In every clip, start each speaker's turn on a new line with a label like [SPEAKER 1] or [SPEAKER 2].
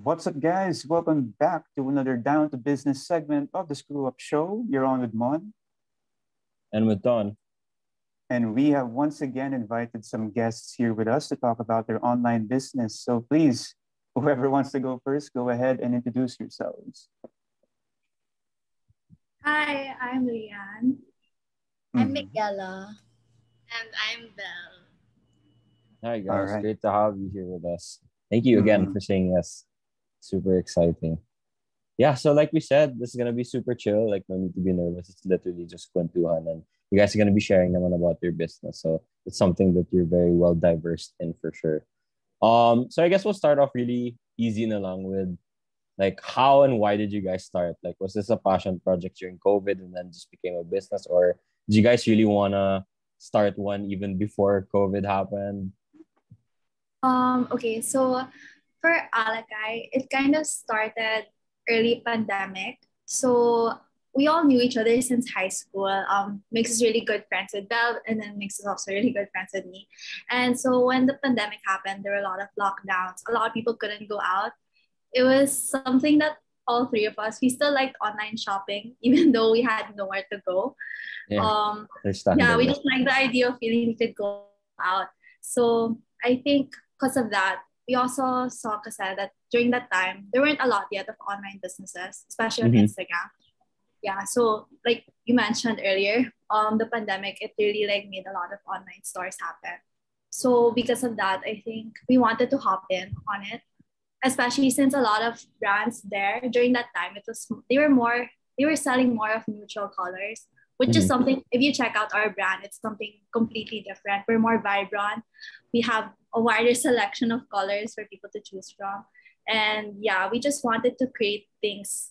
[SPEAKER 1] What's up, guys? Welcome back to another Down to Business segment of the Screw Up Show. You're on with Mon,
[SPEAKER 2] And with Don.
[SPEAKER 1] and we have once again invited some guests here with us to talk about their online business. So please, whoever wants to go first, go ahead and introduce yourselves.
[SPEAKER 3] Hi, I'm Lian.
[SPEAKER 4] I'm
[SPEAKER 1] Mhm.
[SPEAKER 4] Miguela.
[SPEAKER 5] And I'm Belle.
[SPEAKER 2] Hi
[SPEAKER 1] All
[SPEAKER 2] guys,
[SPEAKER 1] right.
[SPEAKER 2] great to have you here with us. Thank you again
[SPEAKER 1] Mhm.
[SPEAKER 2] for saying yes. Super exciting. Yeah, so like we said, this is gonna be super chill. Like no need to be nervous. It's literally just kwentuhan, and you guys are gonna be sharing naman about your business. So it's something that you're very well diverse in for sure. So I guess we'll start off really easy and along with like how and why did you guys start? Like was this a passion project during COVID and then just became a business, or did you guys really wanna start one even before COVID happened?
[SPEAKER 3] Okay, so for ALAKA'I, it kind of started early pandemic. So we all knew each other since high school. Makes us really good friends with Belle, and then makes us also really good friends with me. And so when the pandemic happened, there were a lot of lockdowns. A lot of people couldn't go out. It was something that all three of us, we still liked online shopping, even though we had nowhere to go.
[SPEAKER 2] Yeah,
[SPEAKER 3] Yeah, we
[SPEAKER 2] understandable.
[SPEAKER 3] just like the idea of feeling we could go out. So I think because of that, we also saw kasi that during that time, there weren't a lot yet of online businesses, especially on
[SPEAKER 2] Mm-hmm.
[SPEAKER 3] Instagram. Yeah, so like you mentioned earlier, the pandemic, it really like made a lot of online stores happen. So because of that, I think we wanted to hop in on it, especially since a lot of brands there during that time, it was they were selling more of neutral colors, which is
[SPEAKER 2] Mm-hmm.
[SPEAKER 3] something, if you check out our brand, it's something completely different. We're more vibrant. We have a wider selection of colors for people to choose from. And yeah, we just wanted to create things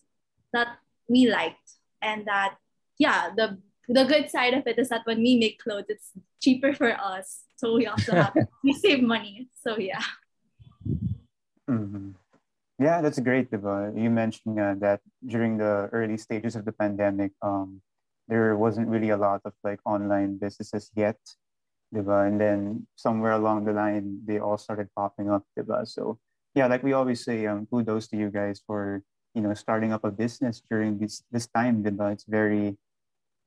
[SPEAKER 3] that we liked, and that yeah, the good side of it is that when we make clothes, it's cheaper for us. So we also have we save money. So yeah.
[SPEAKER 1] Mhm. Yeah, that's great, diba? You mentioned that during the early stages of the pandemic, there wasn't really a lot of like online businesses yet, diba? And then somewhere along the line, they all started popping up, diba? So yeah, like we always say, kudos to you guys for starting up a business during this time, diba? It's very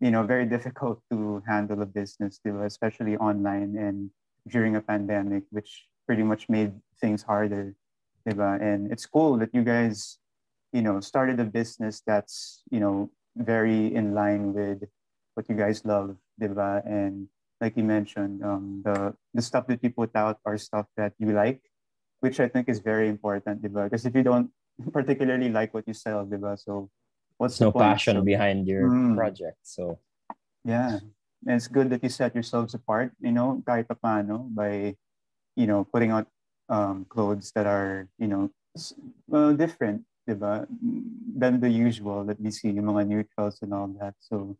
[SPEAKER 1] very difficult to handle a business, diba? Especially online and during a pandemic, which pretty much made things harder, diba? And it's cool that you guys started a business that's very in line with what you guys love, diba? And like you mentioned, the stuff that you put out are stuff that you like, which I think is very important, diba? Because if you don't particularly like what you sell, diba? So what's
[SPEAKER 2] There's
[SPEAKER 1] the
[SPEAKER 2] no
[SPEAKER 1] point?
[SPEAKER 2] passion
[SPEAKER 1] So
[SPEAKER 2] behind your
[SPEAKER 1] mm,
[SPEAKER 2] project. So
[SPEAKER 1] yeah, and it's good that you set yourselves apart, kahit paano by putting out clothes that are well, different, diba? Than the usual that we see, yung mga neutrals and all that. So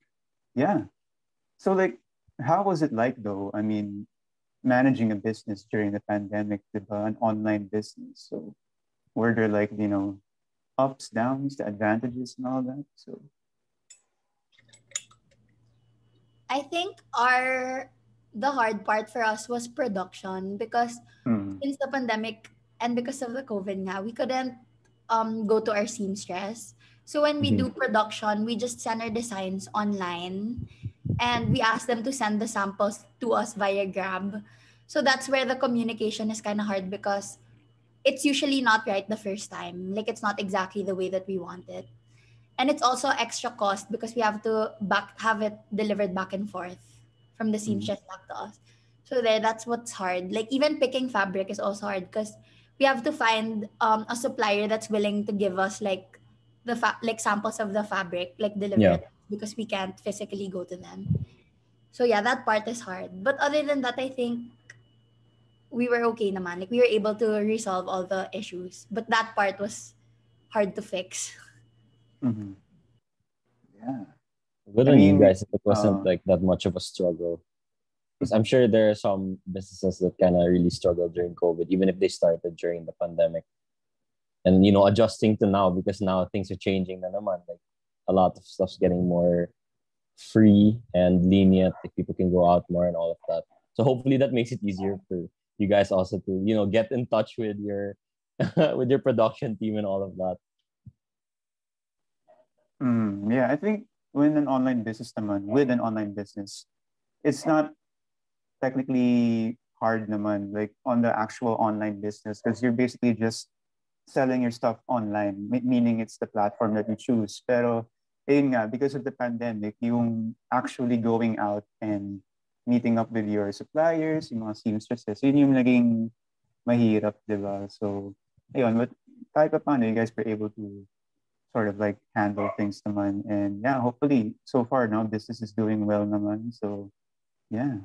[SPEAKER 1] yeah. So like, how was it like though? I mean, managing a business during the pandemic, diba? An online business. So were there like ups, downs, the advantages and all that? So
[SPEAKER 4] I think the hard part for us was production because
[SPEAKER 1] mm,
[SPEAKER 4] since the pandemic and because of the COVID now, we couldn't go to our seamstress. So when we
[SPEAKER 2] mhm.
[SPEAKER 4] do production, we just send our designs online and we ask them to send the samples to us via Grab. So that's where the communication is kind of hard because it's usually not right the first time. Like it's not exactly the way that we want it. And it's also extra cost because we have to back have it delivered back and forth from the
[SPEAKER 1] mm,
[SPEAKER 4] seamstress back to us. So that's what's hard. Like even picking fabric is also hard because we have to find a supplier that's willing to give us like like samples of the fabric, like deliver
[SPEAKER 2] Yeah.
[SPEAKER 4] it because we can't physically go to them. So yeah, that part is hard. But other than that, I think we were okay naman. Like we were able to resolve all the issues. But that part was hard to fix.
[SPEAKER 1] mm-hmm. Yeah.
[SPEAKER 2] Good
[SPEAKER 1] I
[SPEAKER 2] on you
[SPEAKER 1] mean,
[SPEAKER 2] guys if it wasn't like that much of a struggle. Because I'm sure there are some businesses that kind of really struggled during COVID, even if they started during the pandemic. And adjusting to now because now things are changing na naman. Like a lot of stuff's getting more free and lenient. Like people can go out more and all of that. So hopefully that makes it easier for you guys also to get in touch with your with your production team and all of that?
[SPEAKER 1] Yeah, I think when an online business naman, with an online business, it's not technically hard naman, like on the actual online business, because you're basically just selling your stuff online, meaning it's the platform that you choose. Pero, ayun nga, because of the pandemic, yung actually going out and meeting up with your suppliers, yung mga seamstresses, yun yung naging mahirap, di ba? So, ayun, but kahit pa paano, you guys were able to sort of like handle things naman. And yeah, hopefully, so far now, business is doing well naman. So, yeah.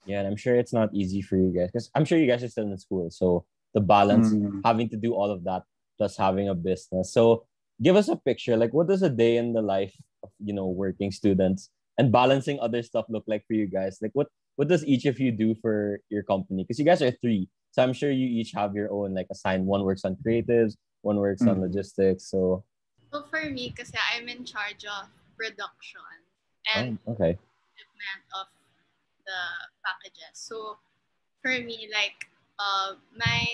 [SPEAKER 2] Yeah, and I'm sure it's not easy for you guys because I'm sure you guys are still in school. So the balance, having to do all of that plus having a business. So give us a picture. Like, what does a day in the life of, working students and balancing other stuff look like for you guys? Like, what does each of you do for your company? Because you guys are three. So I'm sure you each have your own, like, assigned. One works on creatives, one works on logistics. So
[SPEAKER 5] For me, kasi I'm in charge of production and
[SPEAKER 2] okay.
[SPEAKER 5] shipment of the packages. So for me, like, my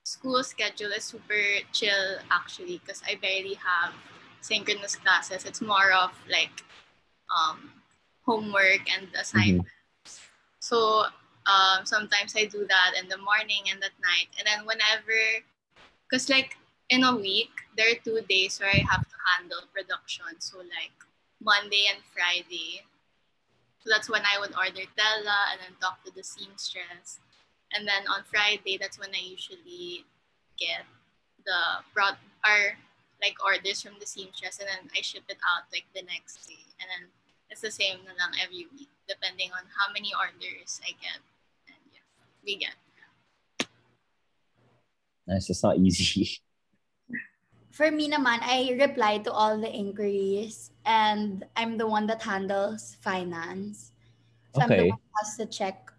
[SPEAKER 5] school schedule is super chill actually because I barely have synchronous classes. It's more of like homework and assignments. So sometimes I do that in the morning and at night. And then whenever, because like in a week, there are 2 days where I have to handle production. So like Monday and Friday. So that's when I would order tela and then talk to the seamstress. And then on Friday, that's when I usually get the orders from the seamstress, and then I ship it out like the next day. And then it's the same na lang every week, depending on how many orders I get. And yeah, we get.
[SPEAKER 2] Nice. It's not easy.
[SPEAKER 4] For me naman, I reply to all the inquiries and I'm the one that handles finance. So I'm the
[SPEAKER 2] Okay.
[SPEAKER 4] one who has to check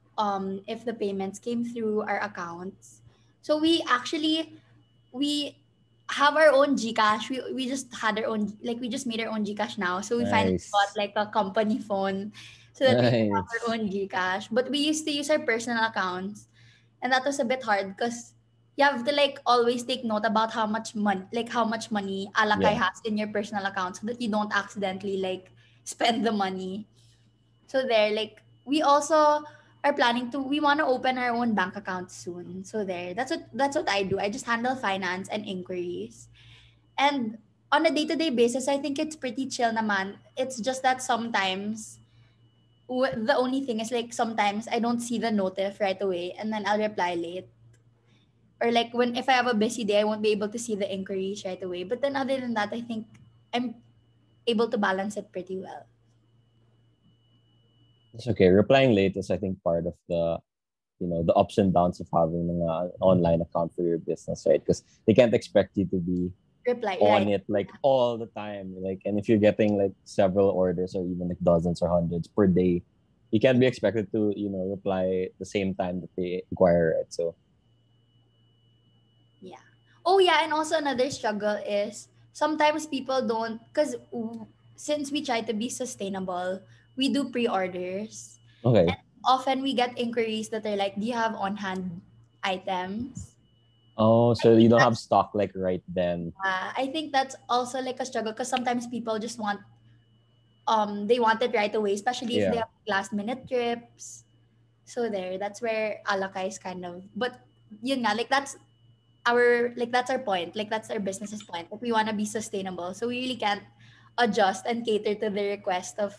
[SPEAKER 4] if the payments came through our accounts. So we have our own GCash. We just had our own, like, we just made our own GCash now. So we finally got
[SPEAKER 2] Nice.
[SPEAKER 4] like a company phone so that we can have our
[SPEAKER 2] Nice.
[SPEAKER 4] own GCash. But we used to use our personal accounts, and that was a bit hard because you have to like always take note about how much money ALAKA'I
[SPEAKER 2] Yeah.
[SPEAKER 4] has in your personal account so that you don't accidentally like spend the money. So there, like, we also are planning to we want to open our own bank account soon. So there, that's what I do. I just handle finance and inquiries. And on a day-to-day basis, I think it's pretty chill naman. It's just that sometimes the only thing is like sometimes I don't see the notif right away and then I'll reply late. Or like when if I have a busy day, I won't be able to see the inquiries right away. But then other than that, I think I'm able to balance it pretty well.
[SPEAKER 2] It's okay. Replying late is, I think, part of the ups and downs of having an online account for your business, right? Because they can't expect you to be
[SPEAKER 4] Reply,
[SPEAKER 2] on
[SPEAKER 4] right?
[SPEAKER 2] it like all the time. Like, and if you're getting like several orders or even like dozens or hundreds per day, you can't be expected to, reply the same time that they inquire, right? So
[SPEAKER 4] Yeah. Oh yeah, and also another struggle is sometimes people don't because since we try to be sustainable, we do pre-orders.
[SPEAKER 2] okay.
[SPEAKER 4] And often we get inquiries that are like, "Do you have on-hand items?"
[SPEAKER 2] Oh,
[SPEAKER 4] I
[SPEAKER 2] so you
[SPEAKER 4] think
[SPEAKER 2] don't have
[SPEAKER 4] that's
[SPEAKER 2] stock like right then.
[SPEAKER 4] I think that's also like a struggle because sometimes people just want they want it right away, especially if they
[SPEAKER 2] Yeah.
[SPEAKER 4] have last minute trips. So there, that's where Alaka is kind of but yun nga, that's our point. Like that's our business's point. Like we want to be sustainable. So we really can't adjust and cater to the request of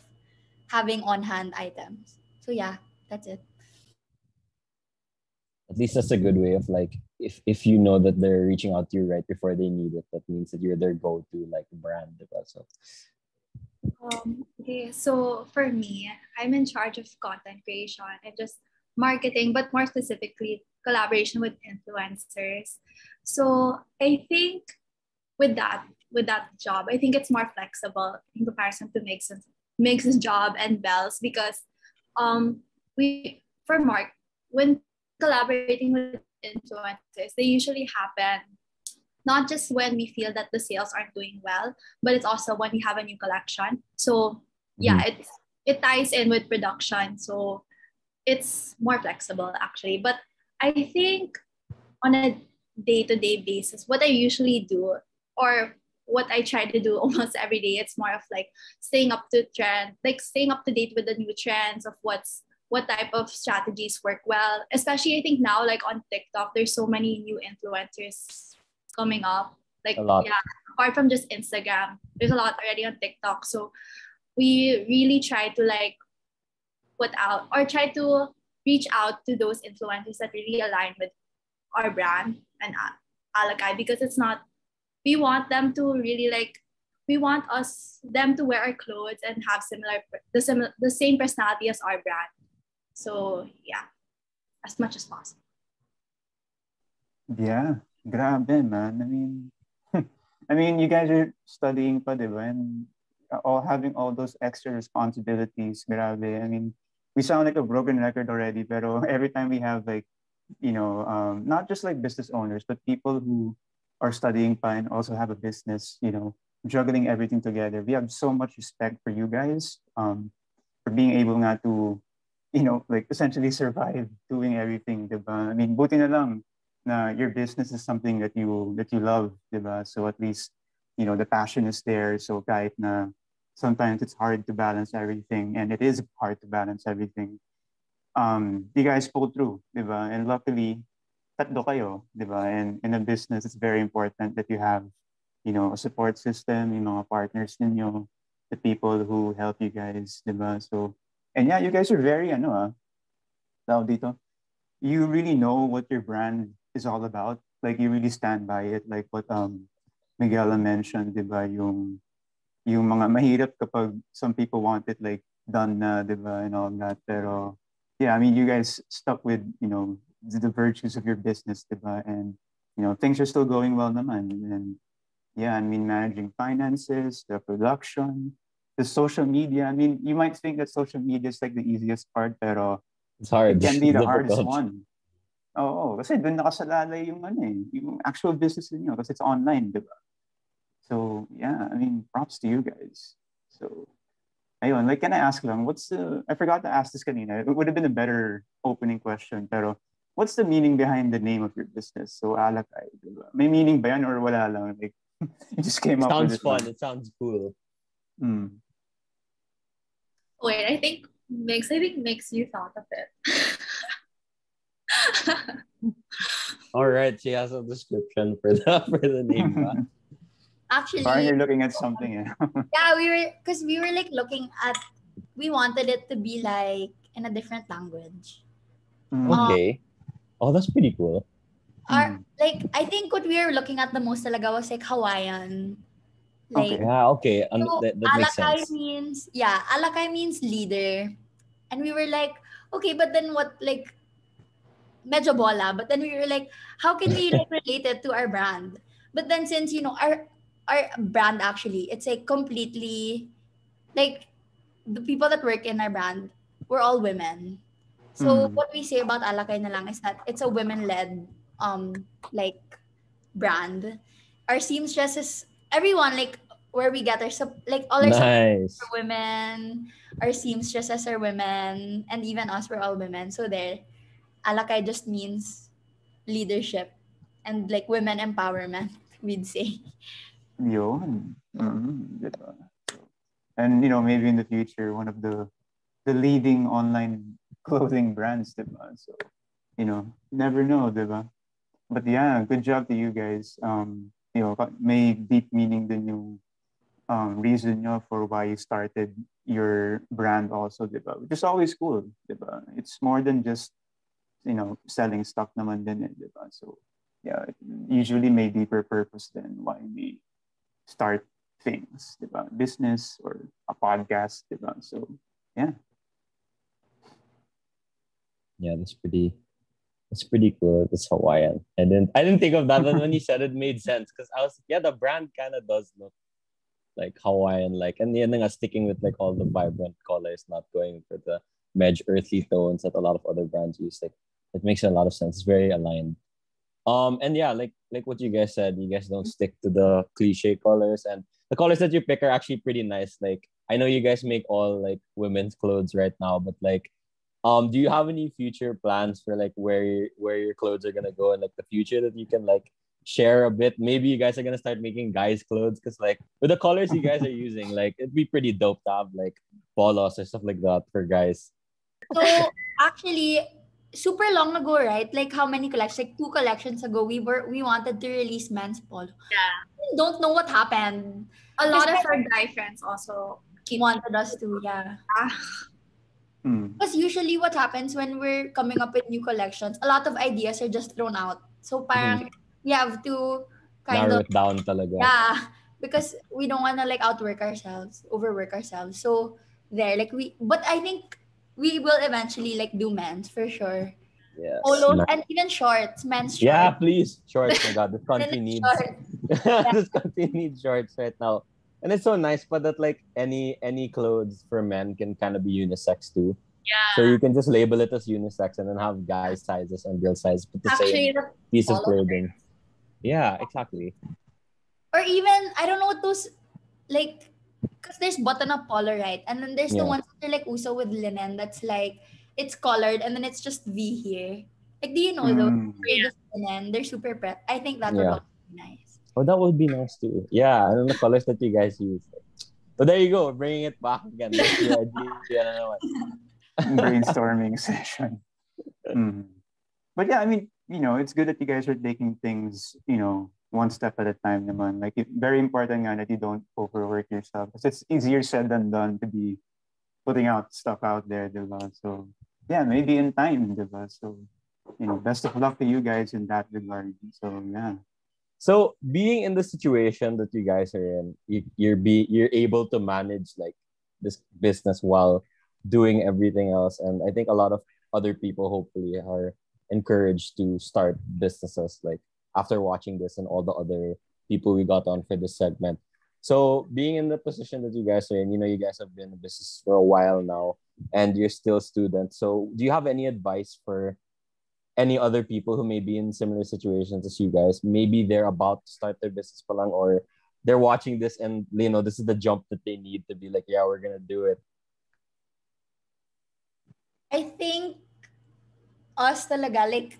[SPEAKER 4] having on-hand items. So yeah, that's it.
[SPEAKER 2] At least that's a good way of like, if you know that they're reaching out to you right before they need it, that means that you're their go-to like brand, diba? So
[SPEAKER 3] Okay, so for me, I'm in charge of content creation and just marketing, but more specifically, collaboration with influencers. So I think with that job, I think it's more flexible in comparison to Mix's job and Bell's because we for Mark when collaborating with influencers, they usually happen not just when we feel that the sales aren't doing well, but it's also when we have a new collection. So yeah, it ties in with production. So it's more flexible actually. But I think on a day-to-day basis, what I usually do, or what I try to do almost every day, it's more of like staying up to trend, like staying up to date with the new trends of what type of strategies work well. Especially I think now, like on TikTok, there's so many new influencers coming up. Like
[SPEAKER 2] A lot.
[SPEAKER 3] yeah, apart from just Instagram, there's a lot already on TikTok. So we really try to like put out or try to reach out to those influencers that really align with our brand and ALAKA'I, because it's not, we want them to really like, we want them to wear our clothes and have the same personality as our brand. So yeah, as much as possible.
[SPEAKER 1] Yeah, grabe, man. I mean, you guys are studying pa, di ba? And all having all those extra responsibilities, grabe. I mean, we sound like a broken record already, pero every time we have like, not just like business owners, but people who are studying pa and also have a business, juggling everything together. We have so much respect for you guys, for being able nga to, like essentially survive doing everything, diba? I mean, buti na lang na your business is something that you love, diba? So at least, the passion is there. So kahit na sometimes it's hard to balance everything, and it is hard to balance everything. You guys pull through, diba? And luckily, tatlo kayo, diba? And in a business, it's very important that you have, a support system, yung mga partners ninyo, the people who help you guys, diba? So, and yeah, you guys are very, tawag dito, you really know what your brand is all about. Like, you really stand by it. Like what Miguela mentioned, diba? Yung mga mahirap kapag some people want it like done na, diba? And all that. Pero, yeah, I mean, you guys stuck with, the virtues of your business, diba? And, things are still going well naman. And yeah, I mean, managing finances, the production, the social media. I mean, you might think that social media is like the easiest part, pero
[SPEAKER 2] It's hard.
[SPEAKER 1] it can be
[SPEAKER 2] It's
[SPEAKER 1] the hardest
[SPEAKER 2] difficult.
[SPEAKER 1] one. Oo, kasi doon nakasalalay yung yung actual business niyo kasi it's online, diba? So, yeah, I mean, props to you guys. So, ayun, like, can I ask lang, I forgot to ask this kanina. It would have been a better opening question, pero what's the meaning behind the name of your business? So, ALAKA'I, diba? May meaning ba yan or wala lang? Like, you just came up with
[SPEAKER 2] Sounds
[SPEAKER 1] it.
[SPEAKER 2] fun.
[SPEAKER 1] Lang.
[SPEAKER 2] It sounds cool.
[SPEAKER 3] Wait, I think Mix you thought of it.
[SPEAKER 2] All right, she has a description for the name.
[SPEAKER 4] Actually,
[SPEAKER 1] Parang you're looking at something.
[SPEAKER 4] yeah, we were like looking at, we wanted it to be like in a different language.
[SPEAKER 2] Okay. Oh, that's pretty cool.
[SPEAKER 4] Like, I think what we were looking at the most talaga was like Hawaiian. Like,
[SPEAKER 1] Okay.
[SPEAKER 2] Yeah, okay.
[SPEAKER 4] so
[SPEAKER 2] That makes sense.
[SPEAKER 4] ALAKA'I means leader. And we were like, okay, but then what, like, medyo bola. But then we were like, how can we like relate it to our brand? But then since, our brand actually, it's like completely, like, the people that work in our brand, we're all women. So what we say about ALAKA'I na lang is that it's a women-led, like, brand. Our seamstresses, everyone, like, where we get our like all our
[SPEAKER 2] Nice.
[SPEAKER 4] are women, our seamstresses are women, and even us, we're all women. So there, ALAKA'I just means leadership and like women empowerment, we'd say.
[SPEAKER 1] Yun. Diba? And, maybe in the future, one of the leading online clothing brands, diba? So, never know, diba? But yeah, good job to you guys. May deep meaning din yung reason nyo for why you started your brand also, diba? Which is always cool, diba? It's more than just, selling stuff naman din, diba? So, yeah, it usually may deeper purpose than why we start things, diba? Business or a podcast, diba? So, yeah.
[SPEAKER 2] Yeah, that's pretty cool. That's Hawaiian. I didn't think of that, but when you said it made sense because I was the brand kind of does look like Hawaiian, like, and then sticking with like all the vibrant colors, not going for the earthy tones that a lot of other brands use. Like, it makes a lot of sense. It's very aligned. And yeah, like what you guys said, you guys don't stick to the cliche colors, and the colors that you pick are actually pretty nice. Like, I know you guys make all like women's clothes right now, but like Do you have any future plans for like where your clothes are gonna go in like the future that you can like share a bit? Maybe you guys are gonna start making guys' clothes because like with the colors you guys are using, like it'd be pretty dope to have like polos or stuff like that for guys.
[SPEAKER 4] So actually, super long ago, right? Like how many collections? Like 2 collections ago, we wanted to release men's polo.
[SPEAKER 5] Yeah.
[SPEAKER 4] Don't know what happened.
[SPEAKER 3] A
[SPEAKER 4] Because
[SPEAKER 3] lot of our guy friends also keep
[SPEAKER 4] wanted us to, yeah.
[SPEAKER 1] Mm.
[SPEAKER 4] Because usually what happens when we're coming up with new collections, a lot of ideas are just thrown out. So parang we have to kind
[SPEAKER 2] Narrow
[SPEAKER 4] of,
[SPEAKER 2] it down talaga.
[SPEAKER 4] yeah, because we don't want to like outwork ourselves, overwork ourselves. So there, like but I think we will eventually like do men's for sure.
[SPEAKER 2] Yes.
[SPEAKER 4] Polos and even shorts, men's
[SPEAKER 2] Yeah,
[SPEAKER 4] shorts.
[SPEAKER 2] please. Shorts, my God. This country
[SPEAKER 4] Men's
[SPEAKER 2] needs
[SPEAKER 4] shorts. Yeah.
[SPEAKER 2] this country needs shorts right now. And it's so nice, but that like any clothes for men can kind of be unisex too. So
[SPEAKER 5] Yeah.
[SPEAKER 2] you can just label it as unisex and then have guy sizes and girl sizes, but the
[SPEAKER 3] actually
[SPEAKER 2] same
[SPEAKER 3] the
[SPEAKER 2] piece of
[SPEAKER 3] polo.
[SPEAKER 2] clothing. Yeah, exactly.
[SPEAKER 4] Or even, I don't know what those, like, because there's button-up polo, right? And then there's the
[SPEAKER 2] Yeah.
[SPEAKER 4] ones that are like uso with linen that's like, it's colored and then it's just V here. Like, do you know those?
[SPEAKER 1] Mm.
[SPEAKER 4] They're just linen. They're super prep. I think that would
[SPEAKER 2] Yeah.
[SPEAKER 4] also be nice.
[SPEAKER 2] Oh, that would be nice too. Yeah, and then the colors that you guys use. So there you go, bringing it back again. This is your idea na naman.
[SPEAKER 1] Brainstorming session. Mm. But yeah, I mean, it's good that you guys are taking things, one step at a time naman. Like, very important nga that you don't overwork yourself. Because it's easier said than done to be putting out stuff out there, diba? So, yeah, maybe in time, diba? So, best of luck to you guys in that regard. So, yeah.
[SPEAKER 2] So being in the situation that you guys are in, you're able to manage like this business while doing everything else. And I think a lot of other people hopefully are encouraged to start businesses like after watching this and all the other people we got on for this segment. So being in the position that you guys are in, you guys have been in business for a while now and you're still students. So do you have any advice for any other people who may be in similar situations as you guys? Maybe they're about to start their business pa lang, or they're watching this and this is the jump that they need to be like, yeah, we're gonna do it.
[SPEAKER 4] I think us talaga, like,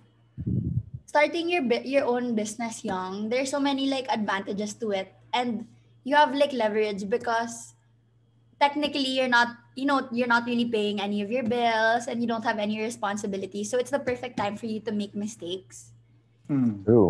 [SPEAKER 4] starting your own business young, there's so many like advantages to it. And you have like leverage because technically you're not really paying any of your bills and you don't have any responsibility, so it's the perfect time for you to make mistakes.
[SPEAKER 1] Mm.
[SPEAKER 2] True.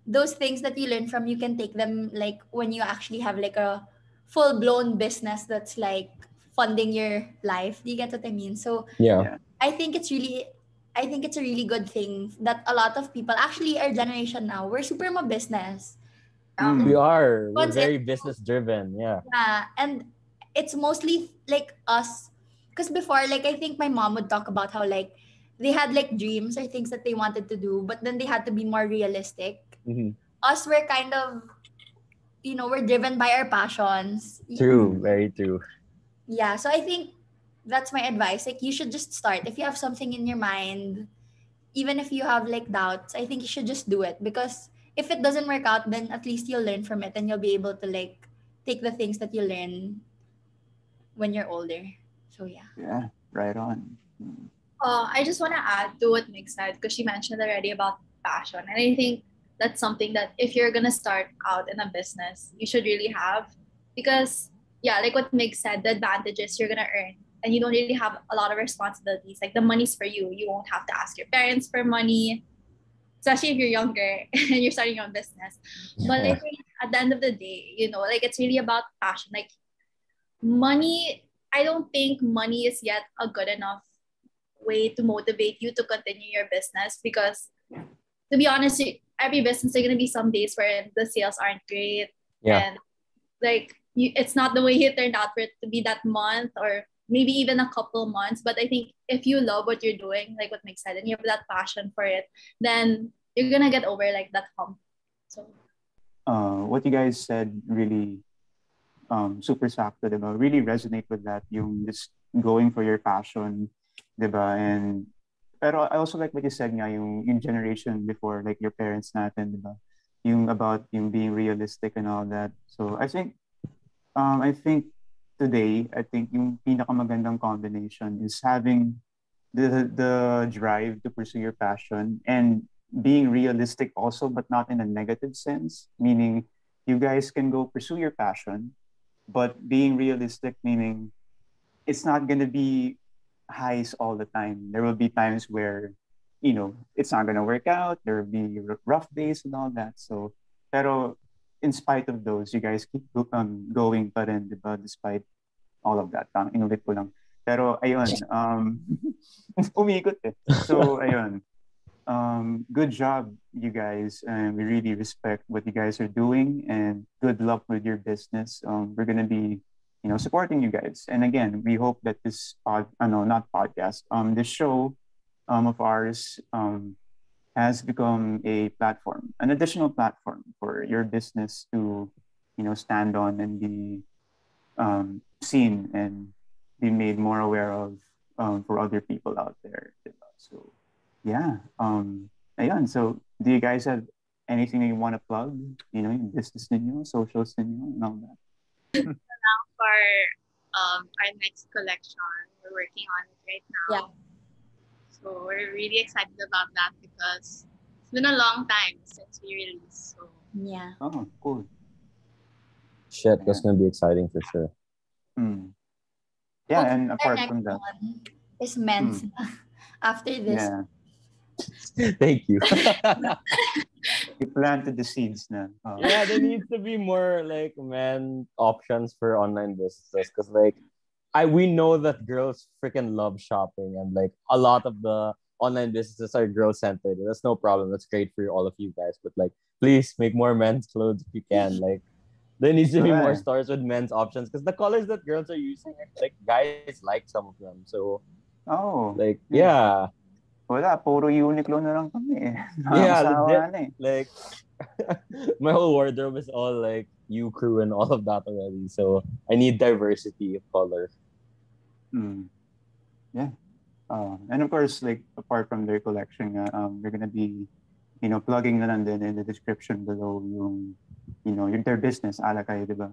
[SPEAKER 4] Those things that you learn from, you can take them like when you actually have like a full blown business that's like funding your life. Do you get what I mean? So
[SPEAKER 2] Yeah.
[SPEAKER 1] Yeah.
[SPEAKER 4] i think it's really I think it's a really good thing that a lot of people, actually our generation now, we're super business.
[SPEAKER 2] We
[SPEAKER 1] Mm.
[SPEAKER 2] are. We're
[SPEAKER 4] Once it
[SPEAKER 2] very business driven. Yeah.
[SPEAKER 4] Yeah, and it's mostly like us. Because before, like, I think my mom would talk about how, like, they had like dreams or things that they wanted to do, but then they had to be more realistic.
[SPEAKER 2] Mm-hmm.
[SPEAKER 4] Us, we're kind of, we're driven by our passions.
[SPEAKER 2] True.
[SPEAKER 1] Mm.
[SPEAKER 2] Very true.
[SPEAKER 4] Yeah, so I think that's my advice. Like, you should just start. If you have something in your mind, even if you have like doubts, I think you should just do it. Because if it doesn't work out, then at least you'll learn from it and you'll be able to like take the things that you learn when you're older. So yeah.
[SPEAKER 1] Yeah. Right on. Mm.
[SPEAKER 3] I just want to add to what Nick said because she mentioned already about passion. And I think that's something that if you're going to start out in a business, you should really have. Because, yeah, like what Nick said, the advantages you're going to earn and you don't really have a lot of responsibilities. Like the money's for you. You won't have to ask your parents for money, especially if you're younger and you're starting your own business. But I
[SPEAKER 2] Yeah.
[SPEAKER 3] think at the end of the day, like it's really about passion. Like money, I don't think money is yet a good enough way to motivate you to continue your business because to be honest, every business there are gonna be some days where the sales aren't great
[SPEAKER 2] Yeah.
[SPEAKER 3] and like it's not the way you turned out for it to be that month or maybe even a couple months. But I think if you love what you're doing, like what Nick said, and you have that passion for it, then you're gonna get over like that hump. So
[SPEAKER 1] What you guys said really super sakto, diba? Really resonate with that, yung just going for your passion, diba? And pero I also like what you said nga, yung generation before, like your parents natin, diba? Yung about yung being realistic and all that. So I think today, I think yung pinakamagandang combination is having the drive to pursue your passion, and being realistic also, but not in a negative sense, meaning you guys can go pursue your passion, but being realistic, meaning it's not going to be highs all the time. There will be times where, it's not going to work out. There will be rough days and all that. So, pero in spite of those, you guys keep going pa rin, diba? Despite all of that. Inulit ko lang. Pero ayun, umikot eh. So ayun, good job, you guys. And we really respect what you guys are doing, and good luck with your business. We're gonna be, supporting you guys. And again, we hope that this not podcast, this show, of ours, has become a platform, an additional platform for your business to, stand on and be seen and be made more aware of, for other people out there. Diba? So yeah, ayun. So do you guys have anything that you want to plug? Yung business ninyo, socials ninyo, and all that?
[SPEAKER 5] For our next collection, we're working on it right now.
[SPEAKER 4] Yeah.
[SPEAKER 5] So we're really excited about that because it's been a long time since we released. So
[SPEAKER 4] Yeah.
[SPEAKER 1] Oh, cool.
[SPEAKER 2] Shit, that's gonna be exciting for sure.
[SPEAKER 1] Yeah,
[SPEAKER 4] Hopefully
[SPEAKER 1] and
[SPEAKER 4] our
[SPEAKER 1] apart
[SPEAKER 4] next
[SPEAKER 1] from that,
[SPEAKER 4] one is men's after this.
[SPEAKER 1] yeah,
[SPEAKER 2] Thank you.
[SPEAKER 1] you planted the seeds na.
[SPEAKER 2] Yeah, there needs to be more like man options for online businesses, because like we know that girls freaking love shopping, and like a lot of the online businesses are girl centered. That's no problem. That's great for all of you guys. But like, please make more men's clothes if you can. Like, there needs to be more
[SPEAKER 1] Right.
[SPEAKER 2] stores with men's options, because the colors that girls are using, like guys like some of them. So
[SPEAKER 1] Oh,
[SPEAKER 2] like, yeah.
[SPEAKER 1] wala, puro Uniqlo na lang kami eh.
[SPEAKER 2] Yeah,
[SPEAKER 1] Nakakasawa
[SPEAKER 2] legit.
[SPEAKER 1] na eh.
[SPEAKER 2] Like, my whole wardrobe is all like U crew and all of that already. So I need diversity of color.
[SPEAKER 1] Yeah. And of course, like apart from their collection, we're gonna be, plugging na lang din in the description below yung, their business, ALAKA'I, diba?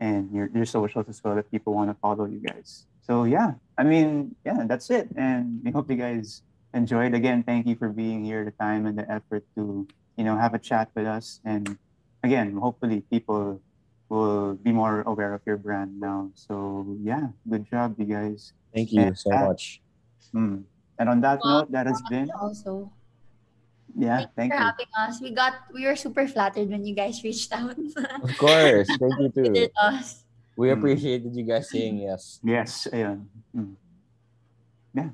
[SPEAKER 1] And your socials as well if people want to follow you guys. So yeah, I mean, yeah, that's it. And we hope you guys enjoyed. Again, thank you for being here, the time and the effort to, have a chat with us. And again, hopefully people will be more aware of your brand now. So yeah, good job, you guys.
[SPEAKER 2] Thank you
[SPEAKER 1] And
[SPEAKER 2] so much.
[SPEAKER 1] and on that note, that has been,
[SPEAKER 4] Also,
[SPEAKER 1] yeah,
[SPEAKER 4] thank
[SPEAKER 1] thank
[SPEAKER 4] you for
[SPEAKER 1] you.
[SPEAKER 4] having us. We were super flattered when you guys reached out.
[SPEAKER 2] Of course. Thank you too.
[SPEAKER 4] Considered us.
[SPEAKER 2] We appreciated you guys saying yes.
[SPEAKER 1] Yes, ayun. Yeah.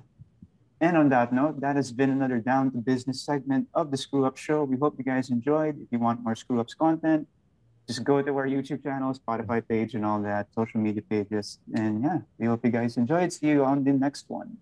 [SPEAKER 1] And on that note, that has been another Down to Business segment of the Screw Up Show. We hope you guys enjoyed. If you want more Screw Ups content, just go to our YouTube channel, Spotify page, and all that, social media pages. And yeah, we hope you guys enjoyed. See you on the next one.